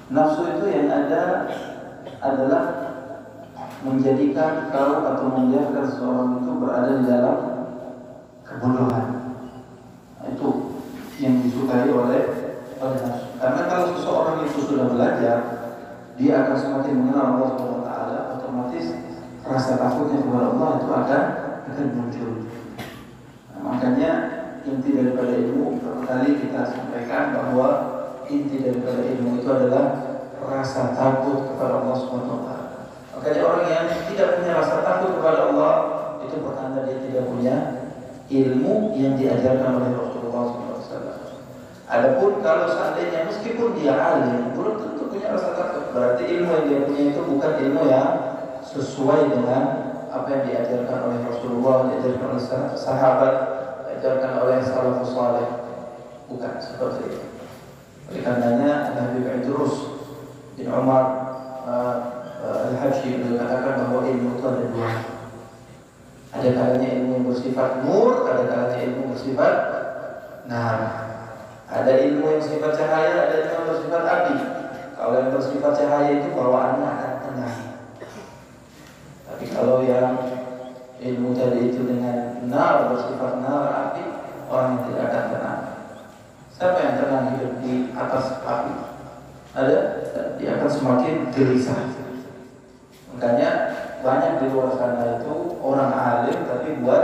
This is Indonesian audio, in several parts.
Nafsu itu yang ada adalah menjadikan kau atau membiarkan seorang itu berada di dalam kebodohan. Itu yang disukai oleh nafsu. Karena kalau seseorang itu sudah belajar, dia akan semakin mengenal Allah Subhanahu wa taala, otomatis rasa takutnya kepada Allah itu akan muncul. Nah, makanya inti daripada ilmu, berapa kali kita sampaikan bahwa inti daripada ilmu itu adalah rasa takut kepada Allah Subhanahu wa taala. Makanya orang yang tidak punya rasa takut kepada Allah itu pertanda dia tidak punya ilmu yang diajarkan oleh Rasulullah SAW. Adapun kalau seandainya meskipun dia alim, belum tentu punya rasa takut. Berarti ilmu yang dia punya itu bukan ilmu yang sesuai dengan apa yang diajarkan oleh Rasulullah, diajarkan oleh sahabat, diajarkan oleh salafus saleh. Bukan seperti itu. Oleh karenanya Habib Idrus bin Umar Al-Habsyi mengatakan bahwa ilmu itu ada dua. Ada kalanya ilmu yang bersifat nur, ada kalanya ilmu bersifat ada ilmu yang bersifat cahaya, ada ilmu yang bersifat api. Kalau yang bersifat cahaya itu bawaannya akan tenang. Tapi kalau yang ilmu tadi itu dengan bersifat api, orang yang tidak akan tenang. Siapa yang tenang hidup di atas api? Ada, dia akan semakin gelisah. Makanya banyak di luar sana itu orang alim tapi buat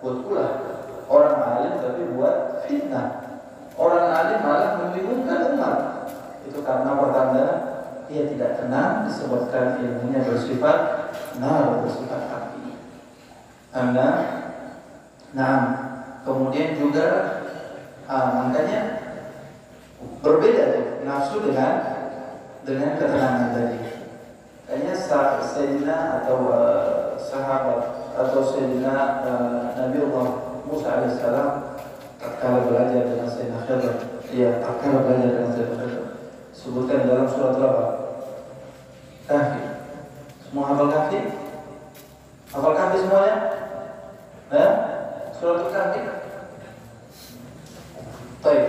ulah. Orang alim tapi buat fitnah. Orang alim malah membingungkan umat. Itu karena pertanda dia tidak tenang disebabkan ilmunya bersifat bersifat api. Kemudian juga makanya berbeda tuh nafsu dengan ketenangan tadi. Kayaknya Sayyidina atau sahabat atau Sayyidina Nabi Allah Musa alaihissalam tatkala belajar dengan Sayyidina Khidir, tatkala belajar dengan Sayyidina Khidir, sebutkan dalam surat apa? Kahfi. Semua hafal Kahfi? Hafal Kahfi semuanya? Surat Kahfi. Baik.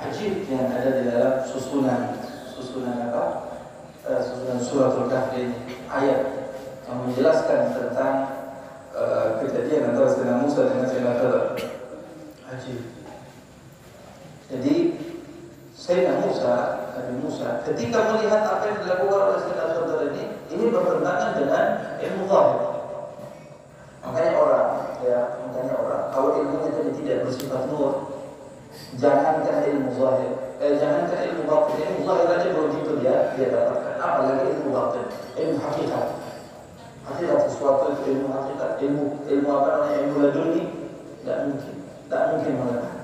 Ajib yang ada di dalam susunan apa? Susunan surat Al-Kahfi ayat yang menjelaskan tentang kejadian antara Sayyidina Musa dengan Sayyidina Khidir. Ajib. Jadi Sayyidina Nabi Musa ketika melihat apa yang dilakukan oleh Sayyidina Khidir ini bertentangan dengan ilmu zahir. Makanya orang kalau ilmunya tadi tidak bersifat nur, jangankan ilmu zahir, jangankan ilmu batin, ilmu zahir aja belum tentu dia dapatkan. Apalagi ilmu batin, ilmu hakikat sesuatu, ilmu hakikat, ilmu apa namanya, ilmu laduni, tidak mungkin mengatakan.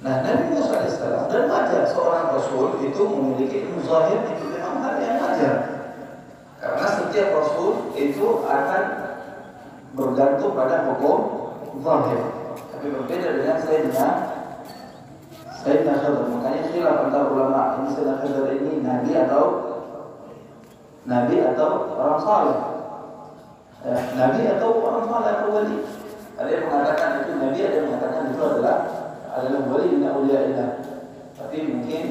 Nah, Nabi Musa alaihissalam, dan wajar seorang Rasul itu memiliki ilmu zahir, itu memang hal yang wajar. Karena setiap Rasul itu akan bergantung pada hukum zahir. Tapi berbeda dengan Sayyidina Khidir. Makanya khilaf antara ulama, ini Sayyidina Khidir ini Nabi atau orang saleh. Nabi atau orang saleh atau wali. Ada yang mengatakan itu Nabi, ada yang mengatakan itu adalah wali min auliyaillah. Tapi mungkin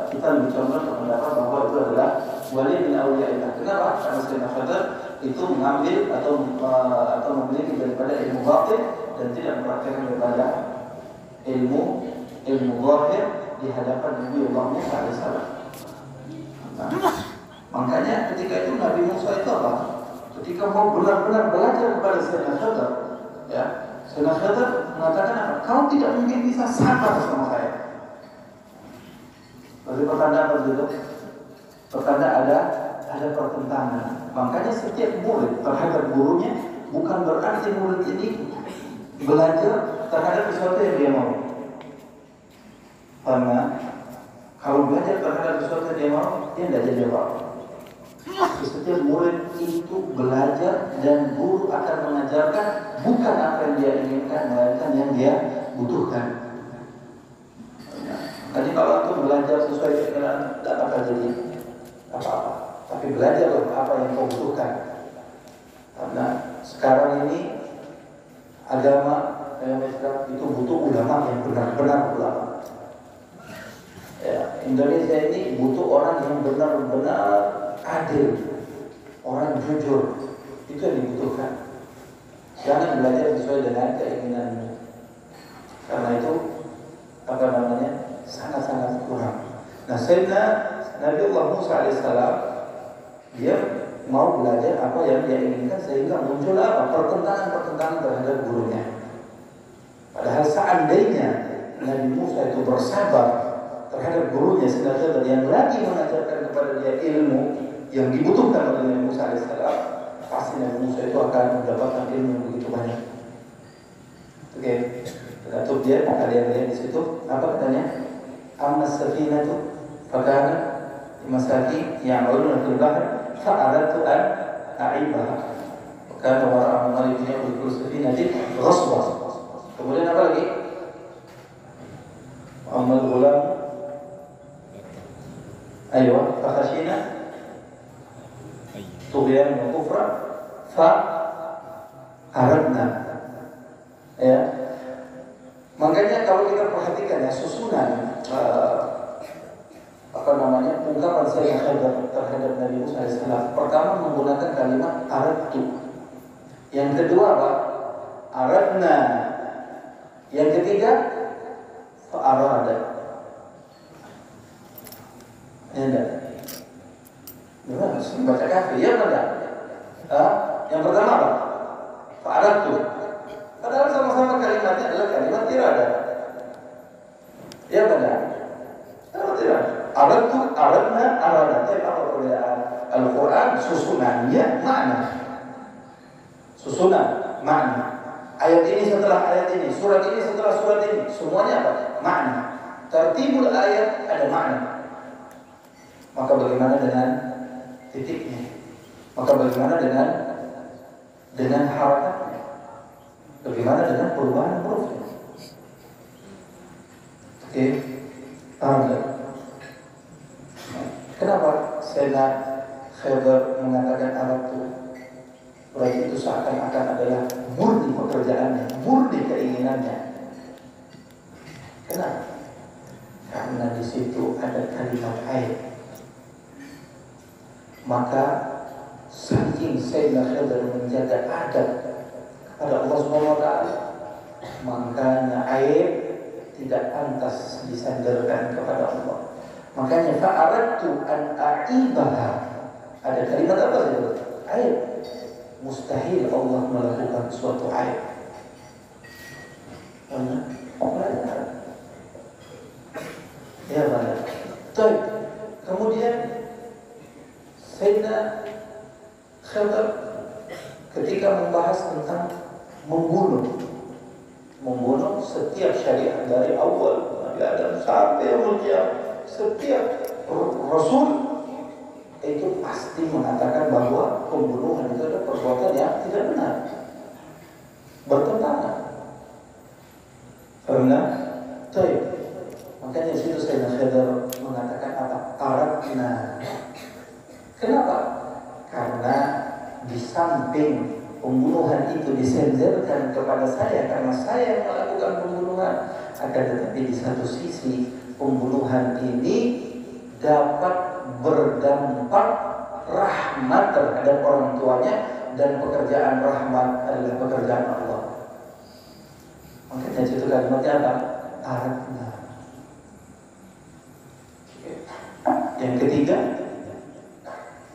kita lebih condong berpendapat bahwa itu adalah wali min auliyaillah. Kenapa? Karena Sayyidina Khidir itu mengambil atau memiliki daripada ilmu batin dan tidak mempraktikkan daripada ilmu zahir di hadapan Nabi Allah Musa alaihissalam. Makanya ketika itu Nabi Musa itu apa? Ketika mau benar-benar belajar kepada Sayyidina Khidir, Sayyidina Khidir mengatakan apa? Kau tidak mungkin bisa sabar sama saya. Berarti pertanda apa itu? Pertanda ada pertentangan. Makanya setiap murid terhadap gurunya bukan berarti murid ini belajar terhadap sesuatu yang dia mau. Karena kalau belajar terhadap sesuatu yang dia mau, dia tidak jadi apa-apa. Setiap murid itu belajar dan guru akan mengajarkan bukan apa yang dia inginkan, melainkan yang dia butuhkan. Jadi kalau aku belajar sesuai dengan tidak akan jadi apa-apa. Tapi belajarlah apa yang kau butuhkan. Karena sekarang ini agama Islam itu butuh ulama yang benar-benar ulama. Indonesia ini butuh orang yang benar-benar adil, orang jujur. Itu yang dibutuhkan. Jangan belajar sesuai dengan keinginanmu. Karena itu sangat-sangat kurang. Nah, Sayyidina Nabi Allah Musa alaihissalam dia mau belajar apa yang dia inginkan, sehingga muncul apa? Pertentangan terhadap gurunya. Padahal seandainya Nabi Musa itu bersabar terhadap gurunya Sayyidina yang lagi mengajarkan kepada dia ilmu yang dibutuhkan oleh Nabi Musa alaihissalam, pasti Nabi Musa itu akan mendapatkan ilmu yang begitu banyak. Oke, kita tutup dia. Kalian lihat di situ apa katanya? Amma safinatu fakana limasakin ya'maluna fil bahr fa'aradtu an a'ibaha wa kana wara'ahum malikun ya'khudhu safinati ghasba. Kemudian apa lagi? Ammal ghulam aywa fakhashina tughyan wa kufra fa aradna. Ya. Makanya kalau kita perhatikan ya susunan ungkapan saya terhadap Nabi Musa alaihissalam, pertama menggunakan kalimat aradtu, yang kedua apa? Aradna, yang ketiga fa'arada. Ya enggak? Gimana? Baca kafir, ya enggak? Yang pertama apa? Fa'aradtu. Padahal sama-sama kalimatnya adalah kalimat irada. Ya benar. Kalau tidak, aradtu, aradna, arada. Tapi apa perbedaan? Al-Quran susunannya makna. Susunan makna. Ayat ini setelah ayat ini, surat ini setelah surat ini, semuanya apa? Makna. Tertibul ayat ada makna. Maka bagaimana dengan titiknya? Maka bagaimana dengan harakatnya? Bagaimana dengan perubahan hurufnya? Oke, kenapa Sayyidina Khidr mengatakan aradtu? Berarti itu seakan-akan adalah murni pekerjaannya, murni keinginannya. Kenapa? Karena di situ ada kalimat air. Maka saking Sayyidina Khidr menjaga adab pada Allah Subhanahu wa taala, makanya air tidak pantas disandarkan kepada Allah. Makanya fa'aradtu an a'ibaha. Ada kalimat apa itu? Air. Mustahil Allah melakukan suatu air. Karena ya benar. Baik. Kemudian Sayyidina Khidr ketika membahas tentang membunuh setiap syariat dari awal Nabi Adam sampai Muhammad, setiap Rasul itu pasti mengatakan bahwa pembunuhan itu adalah perbuatan yang tidak benar, bertentangan. Karena makanya situ Sayyidina Khidr mengatakan apa? Aradna. Kenapa? Karena di samping pembunuhan itu disenderkan kepada saya karena saya yang melakukan pembunuhan, akan tetapi di satu sisi pembunuhan ini dapat berdampak rahmat terhadap orang tuanya, dan pekerjaan rahmat adalah pekerjaan Allah. Makanya itu kalimatnya apa? Aradna. Yang ketiga,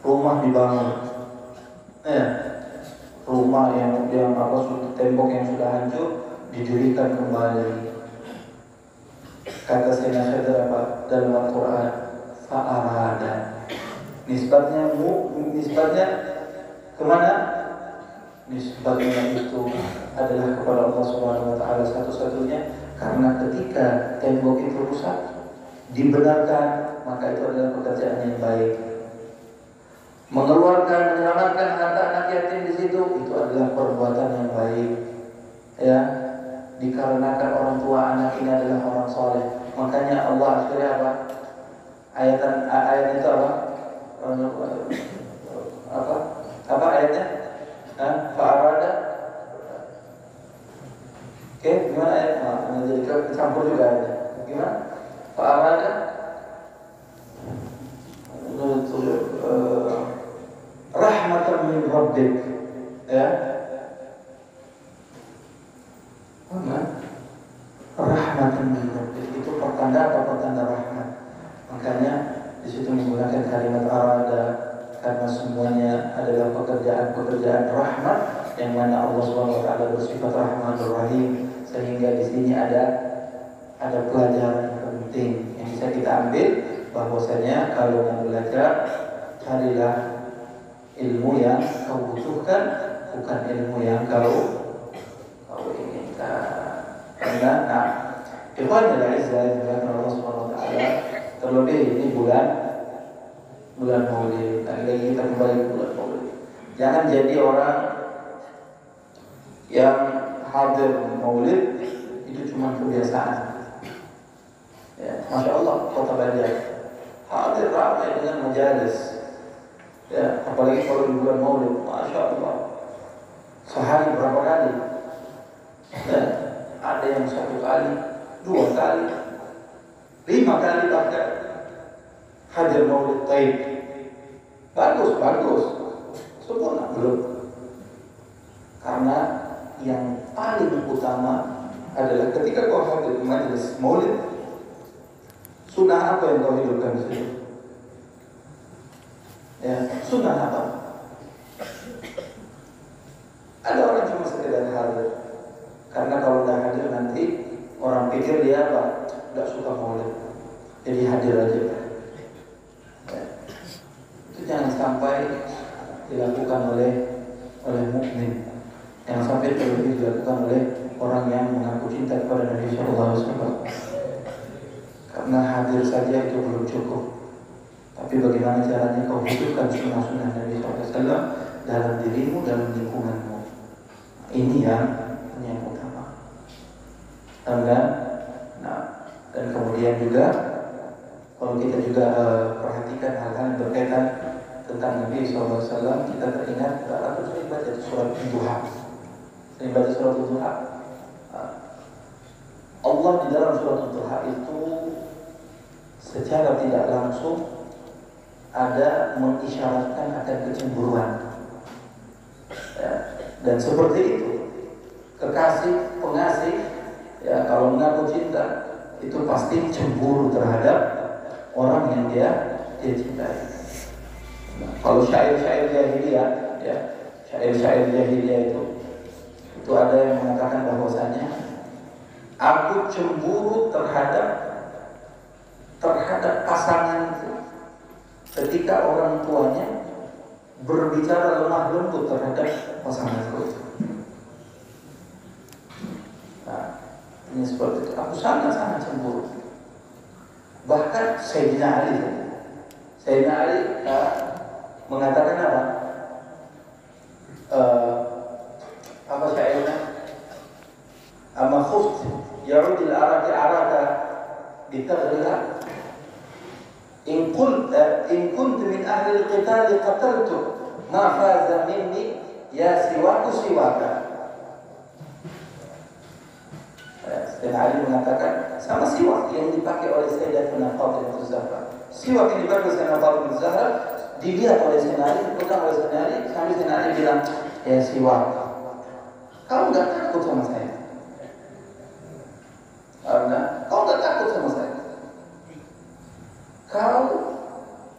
rumah dibangun. Rumah yang tembok yang sudah hancur didirikan kembali. Kata Sayyidina Khidr apa dalam Al-Quran? Fa'arada. Nisbatnya kemana? Nisbatnya itu adalah kepada Allah Subhanahu wa taala satu-satunya, karena ketika tembok itu rusak dibenarkan, maka itu adalah pekerjaan yang baik. Mengeluarkan, menyelamatkan harta anak yatim di situ, itu adalah perbuatan yang baik. Ya, dikarenakan orang tua anak ini adalah orang soleh, makanya Allah akhirnya apa? Ayat itu apa? Apa ayatnya? Fa'arada. Oke, gimana ayatnya? Jadi kecampur juga ayatnya. Gimana? Fa'arada rabbik, ya. Rahmatan min rabbik itu pertanda apa? Pertanda rahmat. Makanya di situ menggunakan kalimat arada karena semuanya adalah pekerjaan-pekerjaan rahmat yang mana Allah Subhanahu wa taala bersifat Rahmanur Rahim, sehingga di sini ada pelajaran penting yang bisa kita ambil bahwasanya kalau mau belajar carilah ilmu yang kau butuhkan, bukan ilmu yang kau inginkan. Karena ikhwan dan a'izzah yang Allah Subhanahu wa taala, terlebih ini bulan Maulid. Lagi kita kembali ke bulan Maulid. Jangan jadi orang yang hadir Maulid itu cuma kebiasaan. Ya, Masya Allah, kota Banjar hadir ramai dengan majalis. Ya, apalagi kalau di bulan Maulid, Masya Allah, sehari berapa kali? Ya, ada yang 1 kali, 2 kali, 5 kali bahkan hadir Maulid. Taib, bagus, sempurna belum? Karena yang paling utama adalah ketika kau hadir di majelis Maulid, sunnah apa yang kau hidupkan di situ? Ya, sunnah apa? Ada orang cuma sekedar hadir, karena kalau udah hadir nanti orang pikir dia apa? Tidak suka Maulid, jadi hadir aja. Ya. Itu jangan sampai dilakukan oleh mukmin, yang sampai terlebih dilakukan oleh orang yang mengaku cinta kepada Nabi Sallallahu Alaihi Wasallam. Karena hadir saja itu belum cukup, tapi bagaimana caranya kau hidupkan sunnah-sunnah Nabi Sallallahu Alaihi Wasallam dalam dirimu, dalam lingkunganmu. Ini yang utama. Dan kemudian juga kalau kita juga perhatikan hal-hal yang berkaitan tentang Nabi SAW, kita teringat atau sering baca surat Duha. Sering baca surat Duha. Allah di dalam surat Duha itu secara tidak langsung ada mengisyaratkan akan kecemburuan. Ya, dan seperti itu kekasih, pengasih, ya, kalau mengaku cinta itu pasti cemburu terhadap orang yang dia cintai. Kalau syair-syair jahiliyah, ya, syair-syair jahiliyah itu ada yang mengatakan bahwasanya aku cemburu terhadap pasanganku ketika orang tuanya berbicara lemah lembut terhadap pasanganku. Nah, ini seperti itu. Aku sangat cemburu. Bahkan Sayyidina Ali mengatakan apa syairnya? Amma khufti ya'udil araka bitaghriha in kuntu min ahli al-qital qataltu ma faza minni ya siwaka. Dan Ali mengatakan sama siwak yang dipakai oleh Sayyidatuna Fatimah Az-Zahra. Siwak yang dipakai oleh Sayyidatuna Fatimah Az-Zahra dilihat oleh Sayyidina Ali, dipegang oleh Sayyidina Ali, sampai Sayyidina Ali bilang, ya siwak, kau nggak takut sama saya? Kau nggak takut sama saya? Kau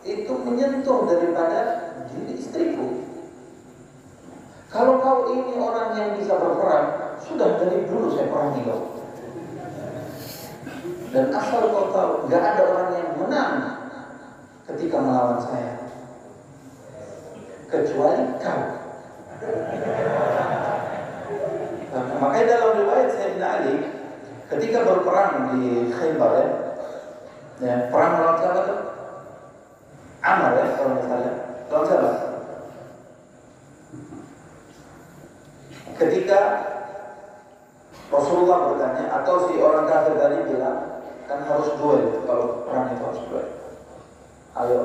itu menyentuh daripada diri istriku. Kalau kau ini orang yang bisa berperang, sudah dari dulu saya perangi kau. Dan asal kau tahu, nggak ada orang yang menang ketika melawan saya, kecuali kau. Makanya dalam riwayat Sayyidina Ali, ketika berperang di Khaybar, ya, perang melawan siapa tuh? Amr, ya, kalau nggak salah. Lawan siapa? Ketika Rasulullah bertanya, atau si orang kafir tadi bilang, kan harus duel, kalau perang itu harus duel. Ayo,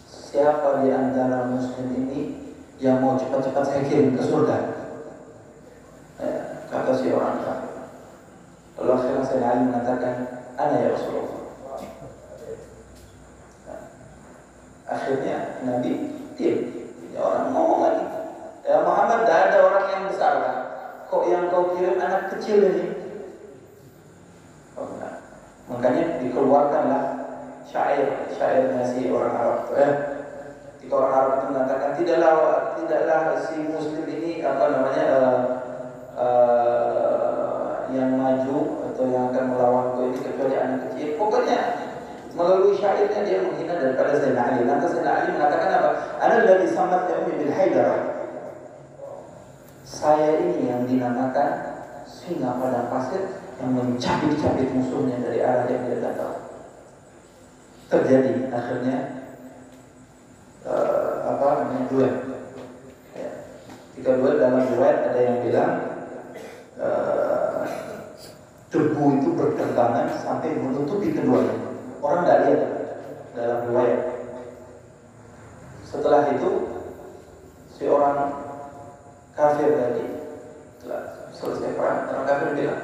siapa di antara muslim ini yang mau cepat-cepat saya kirim ke surga? Kata si orang kafir. Lalu akhirnya Sayyidina Ali mengatakan, ana ya Rasulullah. Akhirnya Nabi diam. Ya, orang ngomong Makanya dikeluarkanlah syairnya si orang Arab. Ketika orang Arab itu mengatakan tidaklah si Muslim ini yang maju atau yang akan melawanku ini kecuali anak kecil. Pokoknya melalui syairnya dia menghina daripada Sayyidina Ali. Nanti Sayyidina Ali mengatakan apa? Ana alladhi sammat ummi bil Haidarah. Saya ini yang dinamakan singa padang pasir yang mencabik-cabik musuhnya dari arah yang dia tak tahu. Terjadi akhirnya duel. Ya. Ketika duel dalam riwayat ada yang bilang debu itu berterbangan sampai menutupi keduanya. Orang tidak lihat dalam riwayat. Setelah itu si orang kafir tadi setelah selesai perang, orang kafir bilang,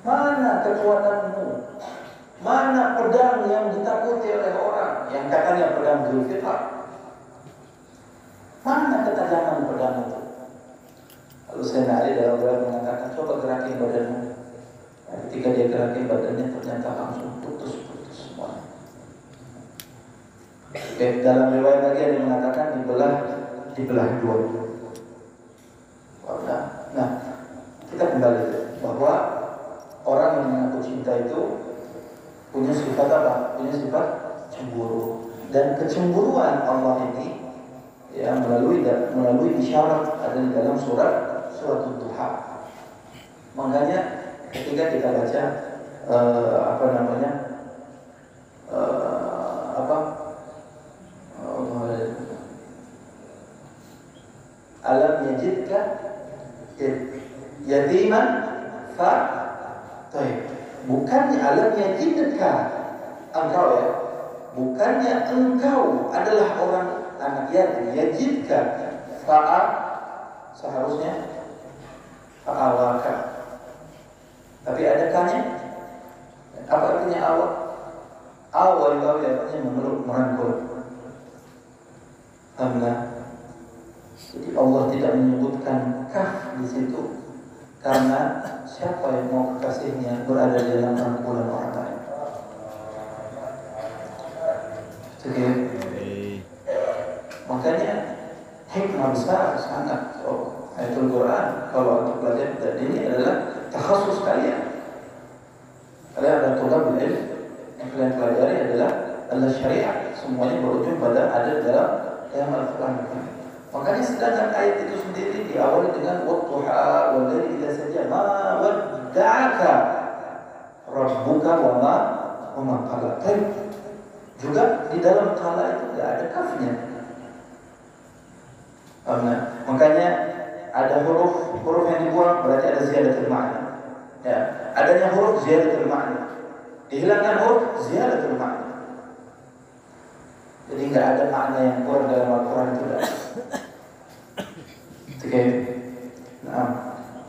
mana kekuatanmu? Mana pedang yang ditakuti oleh orang yang katanya pedang Zulfikar? Mana ketajaman pedang itu? Lalu Sayyidina Ali dalam riwayat mengatakan, coba gerakin badanmu. Ketika dia gerakin badannya ternyata langsung putus-putus semua. Dalam riwayat lagi ada yang mengatakan dibelah dua. Nah, kita kembali bahwa orang yang mengaku cinta itu punya sifat apa? Punya sifat cemburu. Dan kecemburuan Allah ini ya melalui isyarat ada di dalam surat Duha. Makanya ketika kita baca alam yajidka yatiman fa bukannya alam yajidka engkau ya, bukannya engkau adalah orang anak yatim. Yajidka fa'a seharusnya fa'awaka, tapi ada kanya. Apa artinya awak? Awal itu artinya memeluk, merangkul. Jadi Allah tidak menyebutkan kaf di situ karena siapa yang mau kekasihnya berada di dalam rangkulan orang lain. Jadi makanya hikmah besar sangat ayatul Quran kalau untuk belajar dan ini adalah takhasus kalian. Kalian ada tulabul ilm yang kalian pelajari adalah syariat. Semuanya berujung pada ada dalam Al-Quran. Makanya sedangkan ayat itu sendiri diawali dengan wadduha wal laili idza saja ma wadda'aka rabbuka wa ma qala. Juga di dalam qala itu tidak ada kafnya. Makanya ada huruf yang dibuang berarti ada ziyadatul ma'na. Ya, adanya huruf ziyadatul ma'na. Dihilangkan huruf ziyadatul ma'na. Jadi enggak ada makna yang kurang dalam Al-Quran itu. Oke. Nah,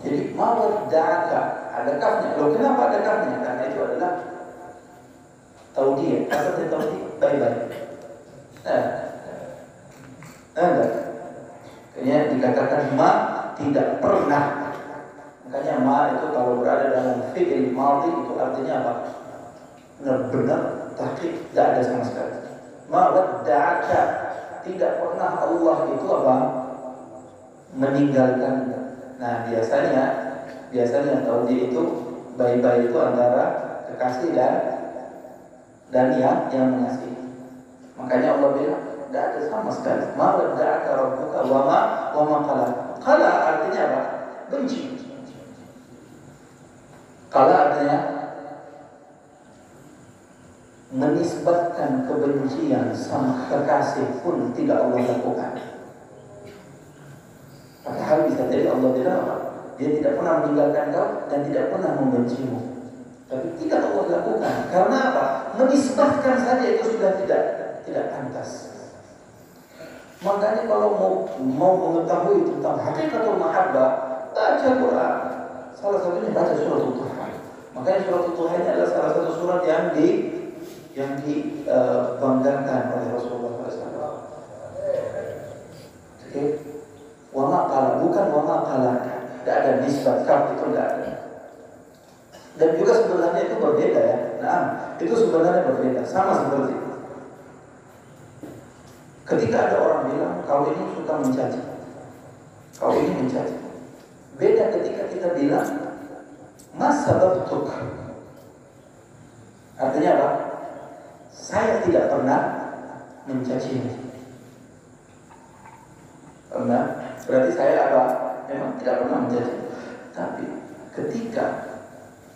jadi mawadda'aka ada kafnya. Loh, kenapa ada kafnya? Karena itu adalah taudiyah. Apa itu taudiyah? Bye-bye. Enggak. Kayaknya dikatakan ma tidak pernah. Makanya ma itu kalau berada dalam fi'il madhi itu artinya apa? Benar-benar tahqiq, tidak ada sama sekali. Ma wadda'aka, tidak pernah Allah itu apa? Meninggalkan. Nah, biasanya taudiyah itu bye-bye itu antara kekasih dan yang mengasihi. Makanya Allah bilang tidak ada sama sekali. Ma wadda'aka rabbuka wa ma qala. Qala artinya apa? Benci. Qala artinya menisbatkan kebencian sama kekasih pun tidak Allah lakukan. Padahal bisa jadi Allah bilang apa? Dia tidak pernah meninggalkan kau dan tidak pernah membencimu. Tapi tidak Allah lakukan. Karena apa? Menisbatkan saja itu sudah tidak pantas. Makanya kalau mau mengetahui tentang hakikatul mahabbah, baca Quran. Salah satunya baca surat Duha. Makanya surat Duha ini adalah salah satu surat yang dibanggakan oleh Rasulullah SAW. Oke, wama qala, bukan wama qala. Tidak ada nisbat kaf itu tidak ada. Dan juga sebenarnya itu berbeda ya. Nah, itu sebenarnya berbeda. Sama seperti ketika ada orang bilang kau ini suka mencaci, kau ini mencaci. Beda ketika kita bilang masa bentuk. Artinya apa? Saya tidak pernah mencacimu. Pernah? Berarti saya apa? Memang tidak pernah mencaci. Tapi ketika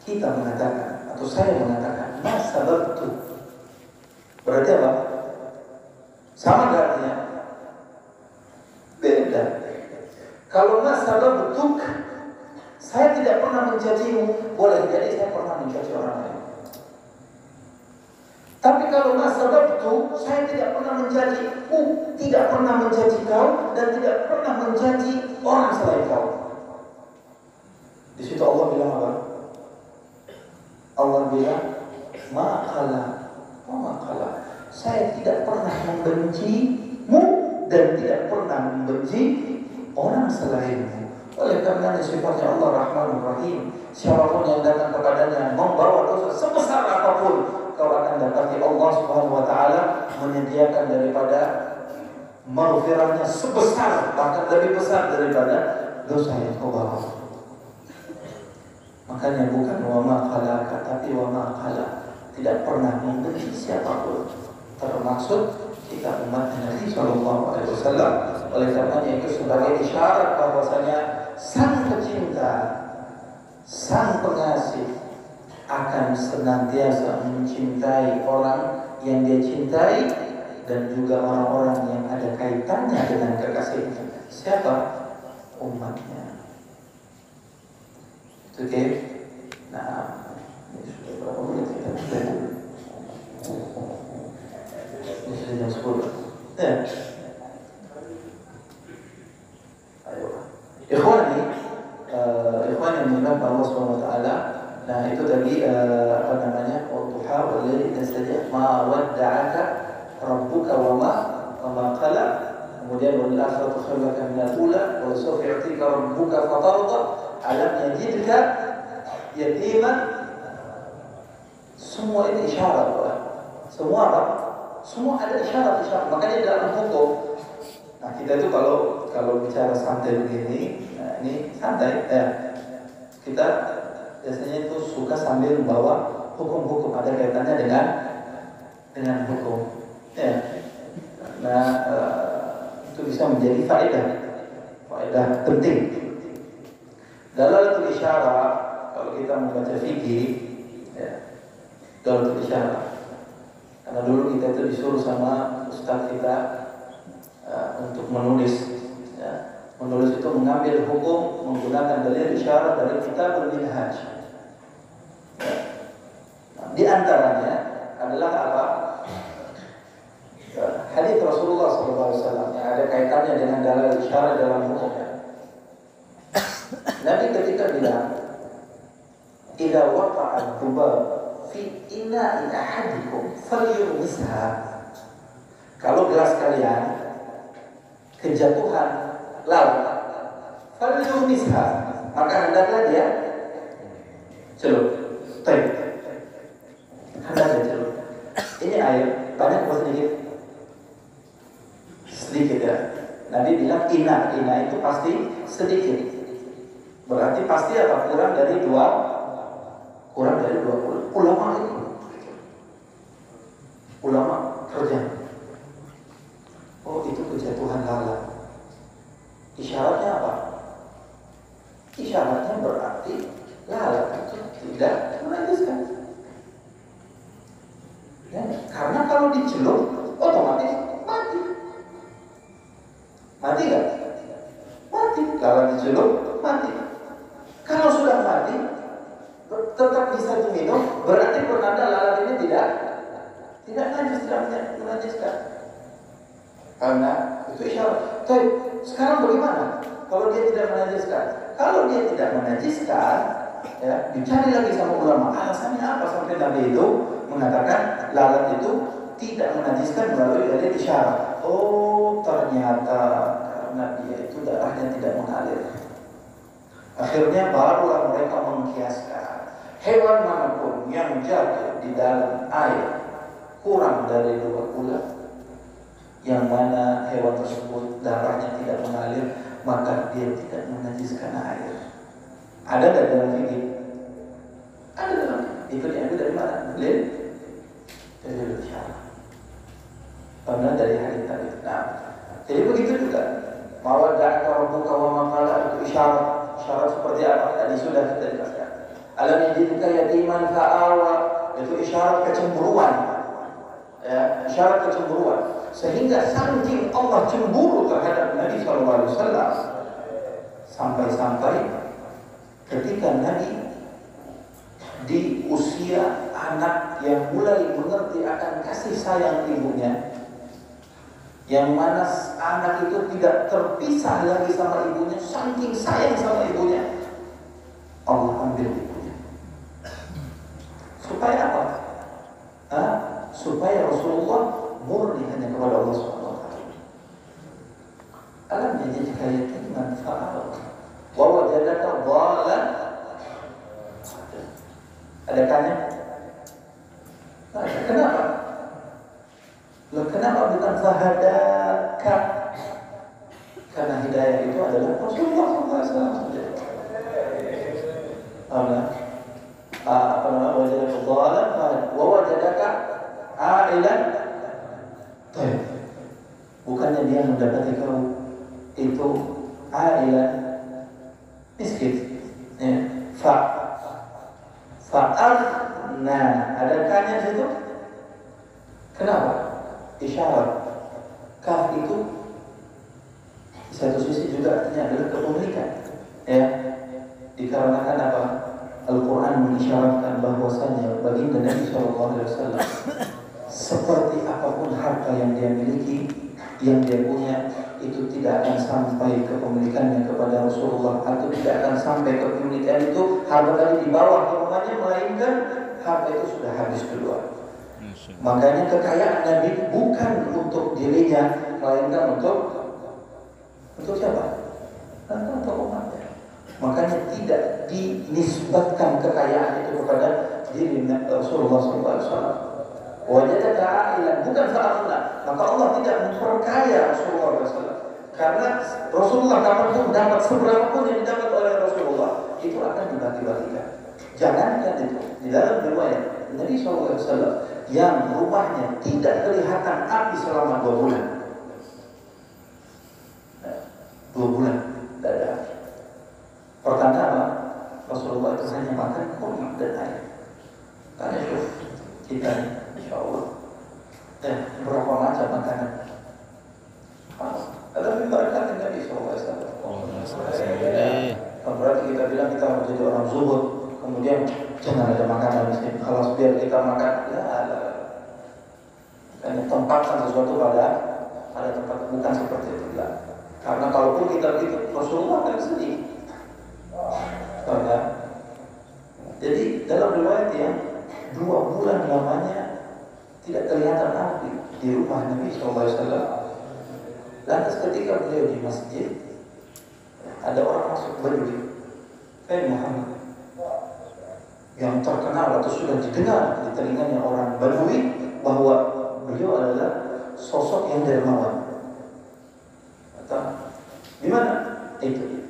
kita mengatakan atau saya mengatakan masa bentuk, berarti apa? Sama gak artinya? Beda. Kalau masalah bentuk, saya tidak pernah mencacimu, boleh jadi saya pernah mencaci orang lain. Tapi kalau masalah bentuk, saya tidak pernah mencacimu, tidak pernah mencaci kau, dan tidak pernah mencaci orang selain kau. Di situ Allah bilang apa? Allah bilang, ma'akala, saya tidak pernah membencimu dan tidak pernah membenci orang selainmu. Oleh karena sifatnya Allah Rahmanur Rahim, siapapun yang datang kepadanya membawa dosa sebesar apapun, kau akan dapati Allah Subhanahu wa taala menyediakan daripada maghfirahnya sebesar, bahkan lebih besar daripada dosa yang kau bawa. Makanya bukan wa ma khalaqaka, tapi wa ma khala, tidak pernah membenci siapapun, termasuk kita umat Nabi Sallallahu Alaihi Wasallam. Oleh karenanya itu sebagai isyarat bahwasanya sang pecinta, sang pengasih akan senantiasa mencintai orang yang dia cintai dan juga orang-orang yang ada kaitannya dengan kekasihnya. Siapa? Umatnya. Oke. Nah, ini sudah berapa menit kita? Ini sudah jam 10. Ya. Ayo. Ikhwan yang dimuliakan Allah Subhanahu wa taala. Nah, itu tadi apa namanya? Wadduha wal laili idza saja ma wadda'aka rabbuka wa ma qala. Kemudian wal akhiratu khairun laka min al-ula wa sawfa yu'tika rabbuka fatarda alam yajidka yatiman. Semua ini isyarat, Pak. Semua apa? Semua ada isyarat. Makanya dalam hukum, nah kita itu kalau bicara santai begini, nah ini santai ya. Kita biasanya itu suka sambil membawa hukum-hukum ada kaitannya dengan hukum. Ya. Nah, itu bisa menjadi faedah penting. Dalalatul isyarah, kalau kita membaca fikih, ya, dalalatul isyarah. Karena dulu kita itu disuruh sama ustaz kita untuk menulis. Ya. Menulis itu mengambil hukum menggunakan dalil isyarat dari Kitabul Minhaj. Ya. Nah, di antaranya adalah apa? Hadis Rasulullah SAW yang ada kaitannya dengan dalil isyarat dalam hukumnya. Nabi ketika bilang, "Idza waqa'a ad-dubab fi ina'i ahadikum falyurmisha." Kalau gelas kalian kejatuhan laut, falyurmisha, maka hendaklah dia celup. Hendaklah celup. Ini air banyak atau sedikit? Sedikit ya. Nabi bilang ina itu pasti sedikit. Berarti pasti apa? Kurang dari 20. Ulama kerja. Oh, itu kejatuhan lalat. Isyaratnya apa? Isyaratnya berarti lalat itu tidak menajiskan. Ya, karena kalau dicelup otomatis mati. Mati nggak? Mati. Lalat dicelup mati. Kalau sudah mati tetap bisa diminum, berarti penanda lalat ini tidak najis, tidak menajiskan. Karena itu isyarat. Tapi sekarang bagaimana? Kalau dia tidak menajiskan? Kalau dia tidak menajiskan, ya, dicari lagi sama ulama. Alasannya apa sampai Nabi itu mengatakan lalat itu tidak menajiskan melalui dalil isyarat? Oh, ternyata karena dia itu darahnya tidak mengalir. Akhirnya barulah mereka mengkiaskan. Hewan manapun yang jatuh di dalam air kurang dari 2 bulan, yang mana hewan tersebut darahnya tidak mengalir, maka dia tidak menajiskan air. Ada nggak dalam fikih? Ada dalam fikih. Itu diambil dari mana? Dari syarah. Karena dari hadis tadi. Nah, jadi begitu juga. Mawada'aka rabbuka wa ma qala, itu isyarat. Isyarat seperti apa? Tadi sudah kita jelaskan. Alam yajidka yatiman fa'awa, itu isyarat kecemburuan. Ya, isyarat kecemburuan. Sehingga saking Allah cemburu terhadap Nabi SAW, sampai-sampai ketika Nabi di usia anak yang mulai mengerti akan kasih sayang ibunya, yang mana anak itu tidak terpisah lagi sama ibunya, saking sayang sama ibunya, Allah ambil ibunya. Supaya apa? Supaya Rasulullah murni hanya kepada Allah SWT. Alam yajidka yatiman fa'awa wa wajadaka dhalan. Ada tanya? Kenapa? Loh, kenapa bukan fahadaka? Karena hidayah itu adalah Rasulullah SAW. Apa namanya? Wajadaka dhalan wa wajadaka a'ilan. Bukannya dia mendapati kau itu a'ilan miskin, ya. Fa'arna, ada kanya di situ. Kenapa? Isyarat. Kaf itu di satu sisi juga artinya adalah kepemilikan, ya. Dikarenakan apa? Al-Quran mengisyaratkan bahwasanya baginda Nabi SAW seperti apapun harta yang dia miliki, yang dia punya, itu tidak akan sampai kepemilikannya kepada Rasulullah, atau tidak akan sampai kepemilikan itu harta tadi di bawah ke rumahnya, melainkan harta itu sudah habis duluan. Makanya kekayaan Nabi bukan untuk dirinya, melainkan untuk siapa? Untuk umatnya. Makanya tidak dinisbatkan kekayaan itu kepada diri Rasulullah SAW. Wajadaka a'ilan, bukan fa'arna. Maka Allah tidak memperkaya Rasulullah SAW, karena Rasulullah kapanpun dapat seberapapun yang didapat oleh Rasulullah itu akan dibagi-bagikan. Jangankan itu, di dalam riwayat Nabi SAW yang rumahnya tidak kelihatan api selama 2 bulan. 2 bulan tidak ada api. Pertanda apa? Rasulullah itu hanya makan kurma dan air. Karena itu kita insya Allah berapa macam makanan. Ada berkat Nabi SAW. Berarti kita bilang kita harus jadi orang zuhud, kemudian jangan ada makanan miskin. Kalau biar kita makan, ya ada. Dan tempatkan sesuatu pada tempat, bukan seperti itu. Karena kalaupun kita begitu, Rasulullah akan sedih. Jadi dalam riwayat yang 2 bulan lamanya tidak kelihatan api di rumah Nabi SAW. Lantas ketika beliau di masjid, ada orang masuk berdiri, Muhammad, yang terkenal atau sudah didengar di telinganya orang Badui bahwa beliau adalah sosok yang dermawan. Di mana? Itu.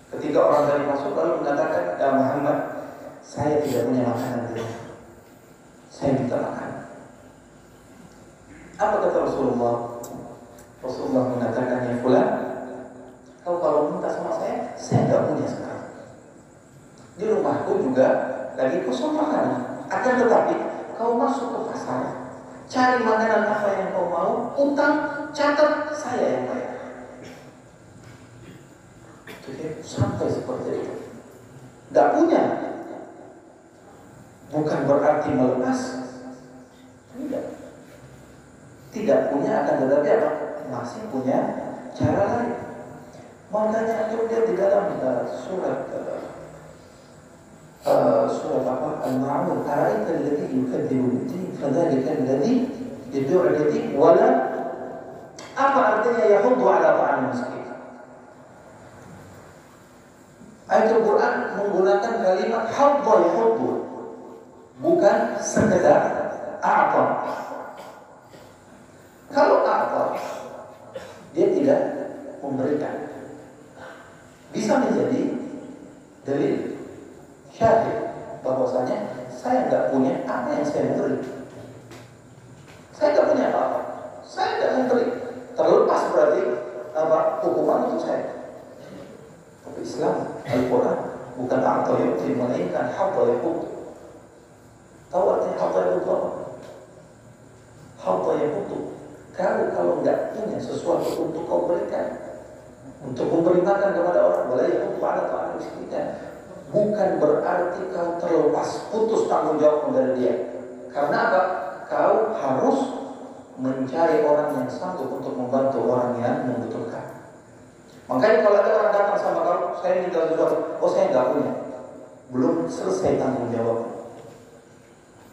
Ketika orang tadi masuk lalu mengatakan, ya Muhammad, saya tidak punya makanan di rumah, saya minta makan. Apa kata Rasulullah? Rasulullah mengatakan, ya fulan, kau kalau minta sama saya tidak punya sekarang. Di rumahku juga lagi kosong makanan. Akan tetapi kau masuk ke pasar, cari makanan apa yang kau mau, utang, catat, saya yang bayar. Sampai seperti itu. Tidak punya bukan berarti melepas. Tidak punya, akan tetapi apa? Masih punya cara lain. Makanya dia di dalam surat apa? Al-Ma'un, ara'aita alladhi yukadzibu bid-din fadzalika alladhi yad'u al-yatim wala, apa artinya yahuddu ala ta'am miskin? Ayat Al-Quran menggunakan kalimat hadda yahuddu, bukan sekedar a'ta. Kalau a'ta, dia tidak memberikan, bisa menjadi dalil syahid bahwasanya saya nggak punya apa yang saya beri. Saya nggak punya apa-apa, saya nggak memberi. Terlepas berarti apa hukuman untuk saya. Tapi Islam, Al-Quran bukan a'ta yu'ti, melainkan hadda yahuddu. Tahu artinya hadda yahuddu apa? Hadda yahuddu, kalau nggak punya sesuatu untuk kau berikan, untuk memberi makan kepada orang, boleh ya untuk ada atau ada miskinkan, bukan berarti kau terlepas, putus tanggung jawab dari dia. Karena apa? Kau harus mencari orang yang sanggup untuk membantu orang yang membutuhkan. Makanya kalau ada orang datang sama kau, saya minta sesuatu, oh saya nggak punya, belum selesai tanggung jawab.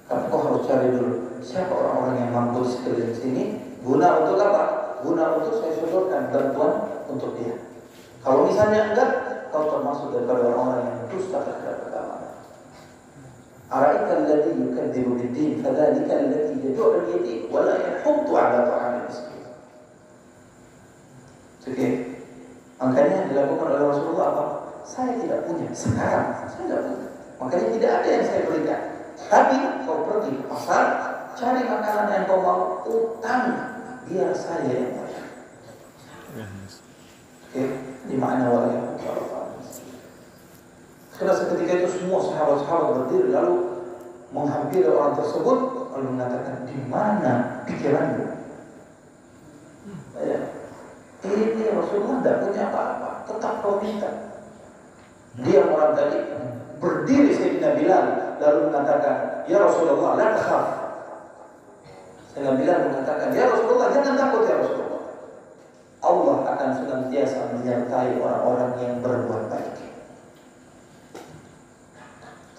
Karena kau harus cari dulu siapa orang-orang yang mampu di sekeliling sini. Guna untuk apa? Guna untuk saya sodorkan bantuan untuk dia. Kalau misalnya enggak, kau termasuk daripada orang-orang yang dusta terhadap agama. Ara'aita alladhi yukadzibu bid-din fadzalika alladhi yad'u al-yatim wa la yahuddu 'ala ta'amil miskin. Oke. Makanya dilakukan oleh Rasulullah apa? Saya tidak punya sekarang, saya tidak punya. Makanya tidak ada yang saya berikan. Tapi kau pergi ke pasar, cari makanan yang kau mau, utang, biar saya yang bayar. Oke, di mana walaya? Karena seketika itu semua sahabat-sahabat berdiri lalu menghampiri orang tersebut lalu mengatakan, di mana pikiranmu? Ya, ini Rasulullah tidak punya apa-apa, tetap kau minta. Dia orang tadi berdiri Sayyidina Bilal lalu mengatakan, ya Rasulullah, la takhaf. Sayyidina Bilal mengatakan, ya Rasulullah, jangan takut ya Rasulullah. Allah akan senantiasa menyertai orang-orang yang berbuat baik.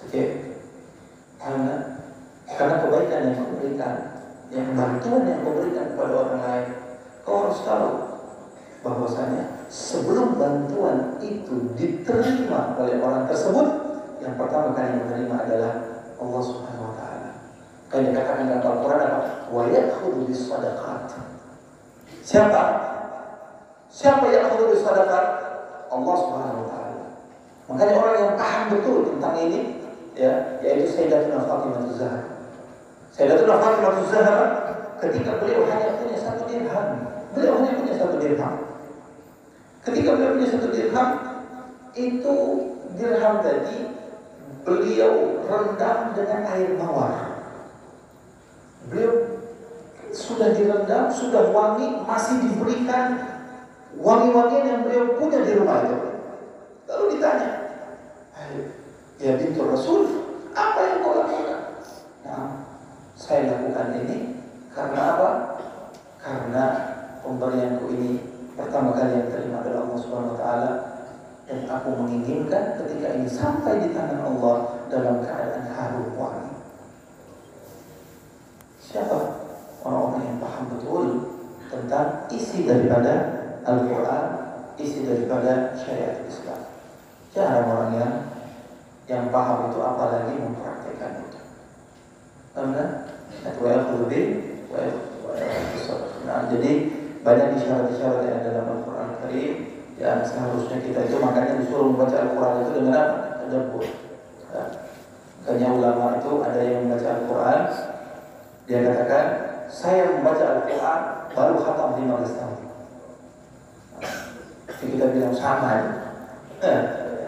Oke, karena kebaikan yang kau berikan, yang bantuan yang kau berikan kepada orang lain, kau harus tahu bahwasanya sebelum bantuan itu diterima oleh orang tersebut, yang pertama kali menerima adalah Allah Subhanahu Wa Taala. Kayak dikatakan dalam Al-Quran apa? Wa ya'khudhu bis-shadaqat. Siapa yang akhudhu bis-shadaqat? Allah Subhanahu Wa Taala. Makanya orang yang paham betul tentang ini, ya, yaitu Sayyidatuna Fatimah Az-Zahra. Sayyidatuna Fatimah Az-Zahra ketika beliau hanya punya 1 dirham, beliau hanya punya 1 dirham. Ketika beliau punya 1 dirham, itu dirham tadi beliau rendam dengan air mawar. Beliau sudah direndam, sudah wangi, masih diberikan wangi-wangian yang beliau punya di rumah itu. Lalu ditanya, ya bintu Rasul, apa yang kau lakukan? Nah, saya lakukan ini karena apa? Karena pemberianku ini pertama kali yang terima adalah Allah Subhanahu Wa Taala, dan aku menginginkan ketika ini sampai di tangan Allah dalam keadaan harum wangi. Siapa? Orang-orang yang paham betul tentang isi daripada Al-Quran, isi daripada syariat Islam. Jarang orang yang paham itu apalagi mempraktikkan itu. Karena jadi banyak isyarat-isyarat yang ada dalam Al-Quran Karim yang seharusnya kita itu, makanya disuruh membaca Al-Quran itu dengan apa? Tadabbur. Makanya ulama itu ada yang membaca Al-Quran, dia katakan, saya membaca Al-Quran baru khatam 15 tahun. Jadi kita bilang sama ya.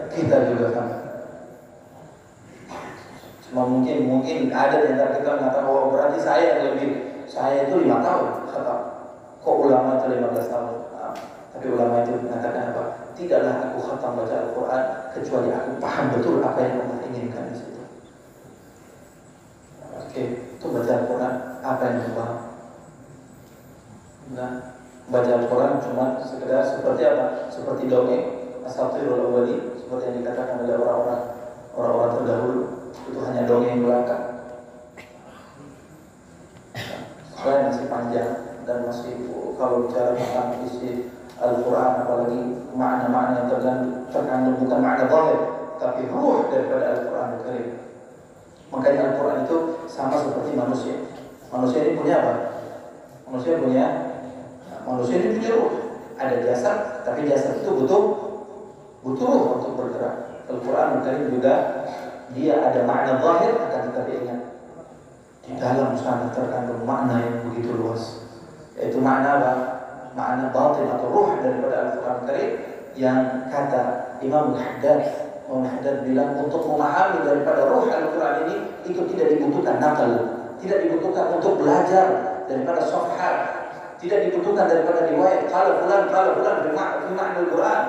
Kita juga sama. Cuma mungkin ada di antara kita mengatakan, oh berarti saya yang lebih, saya itu 5 tahun khatam. Kok ulama itu 15 tahun? Tapi ulama itu mengatakan apa? Tidaklah aku khatam baca Al-Quran kecuali aku paham betul apa yang Allah inginkan di situ. Oke, itu baca Al-Quran apa yang kita paham? Nah, baca Al-Quran cuma sekedar seperti apa? Seperti dongeng, asatirul awwalin, seperti yang dikatakan oleh orang-orang terdahulu, itu hanya dongeng belaka. Selain masih panjang dan masih, kalau bicara tentang isi Al-Quran apalagi makna-makna yang tergandung terkandung bukan makna zahir, tapi ruh daripada Al-Quran Al-Karim. Makanya Al-Quran itu sama seperti manusia. Manusia ini punya apa? Manusia ini punya ruh. Ada jasad, tapi jasad itu butuh ruh untuk bergerak. Al-Quran Al-Karim juga dia ada makna zahir, akan tetapi ingat di dalam sana terkandung makna yang begitu luas, yaitu makna apa? Makna batin atau ruh daripada Al-Quran Al-Karim yang kata Imam Al-Haddad bilang untuk memahami daripada ruh Al-Quran ini itu tidak dibutuhkan nakal, tidak dibutuhkan untuk belajar daripada safhat, tidak dibutuhkan daripada riwayat qala fulan fi ma'na Al-Quran.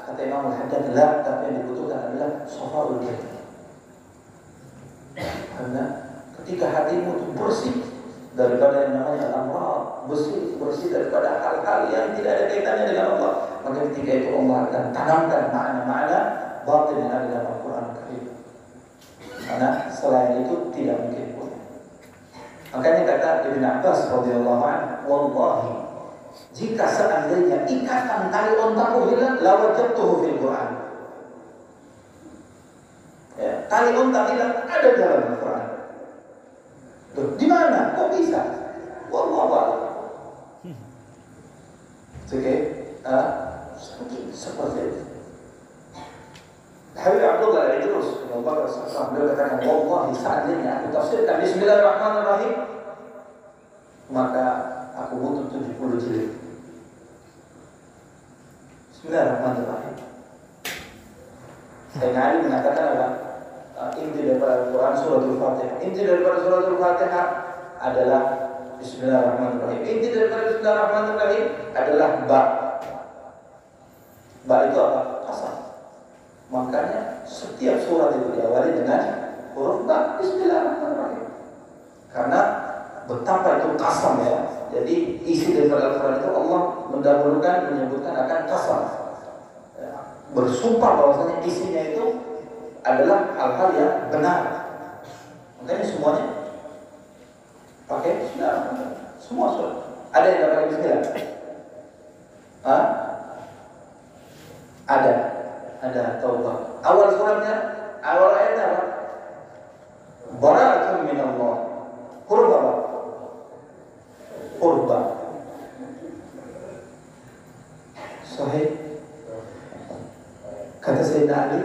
Kata Imam Al-Haddad, tapi yang dibutuhkan adalah safaul hati. Karena ketika hatimu itu bersih daripada yang namanya al-amrad, bersih daripada hal-hal yang tidak ada kaitannya dengan Allah, maka ketika itu Allah akan tanamkan makna-makna batin yang ada dalam Al-Quran Al-Karim. Karena selain itu tidak mungkin pun. Makanya kata Ibn Abbas radhiyallahu anhu, wallahi, jika seandainya ikatan tali ontaku hilang, la wajadtuhu fil Quran. Ya, tali onta hilang ada dalam Al-Quran. Di mana? Kok bisa? Wallahu a'lam. Oke, seperti itu. Habib Abdullah Al-Idrus bin Abu Bakar As-Sassam beliau katakan, wallahi seandainya aku tafsirkan Bismillahirrahmanirrahim, maka aku butuh 70 jilid. Bismillahirrahmanirrahim. Sayyidina Ali mengatakan apa? Inti daripada Al-Quran suratul Fatihah. Inti daripada suratul Fatihah adalah Bismillahirrahmanirrahim. Inti daripada Bismillahirrahmanirrahim adalah ba. Ba itu apa? Qasam. Makanya setiap surat itu diawali dengan huruf ba, Bismillahirrahmanirrahim. Karena betapa itu qasam ya. Jadi isi daripada Al-Quran itu Allah mendahulukan menyebutkan akan qasam. Bersumpah bahwasanya isinya itu adalah hal-hal yang benar. Makanya semuanya pakai Bismillah. Semua surat. Ada yang tak pakai Bismillah? Ada Taubah. Awal suratnya, awal ayatnya apa? Bara'atun minallah. Huruf apa? Huruf ba. Sahih. Kata Sayyidina Ali,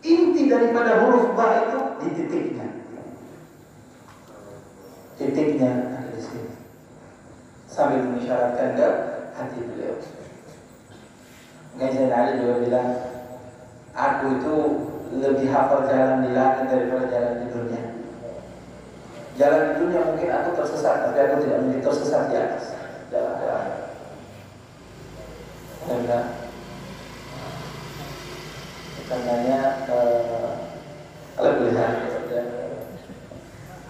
inti daripada huruf ba itu di titiknya. Titiknya ada di sini. Sambil mengisyaratkan ke hati beliau. Sayyidina Ali juga bilang, aku itu lebih hafal jalan di langit daripada jalan di dunia. Jalan di dunia mungkin aku tersesat, tapi aku tidak mungkin tersesat di atas jalan ke atas. Karenanya kalau melihat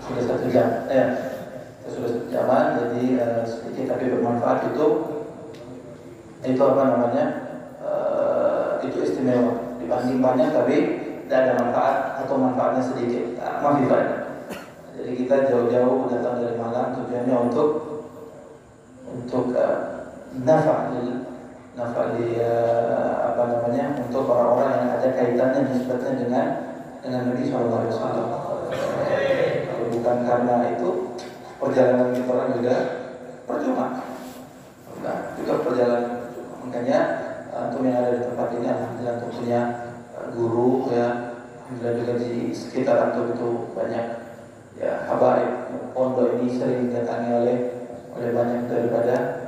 sudah 1 jam, sudah 1 jaman, jadi sedikit tapi bermanfaat itu apa namanya? Itu istimewa dibanding banyak tapi tidak ada manfaat atau manfaatnya sedikit. Mahfifat. Jadi kita jauh-jauh datang dari Malang tujuannya untuk nafa di apa namanya, untuk orang-orang yang ada kaitannya nisbatnya dengan Nabi Sallallahu Alaihi Wasallam. Kalau bukan karena itu perjalanan kita orang juga percuma. Juga perjalanan percuma. Makanya antum yang ada di tempat ini alhamdulillah antum punya guru ya. Alhamdulillah juga di sekitar antum itu banyak ya habaib. Pondok ini sering didatangi oleh banyak daripada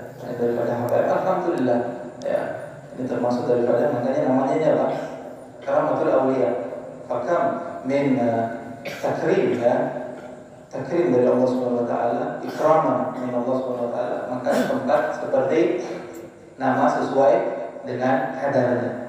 habaib. Alhamdulillah. Ya, ini termasuk daripada, makanya namanya ini apa? Karamatul Awliya. Fakam min takrim ya, takrim dari Allah Subhanahu Wa Taala, ikraman min Allah Subhanahu Wa Taala. Maka tempat seperti nama sesuai dengan kadarnya.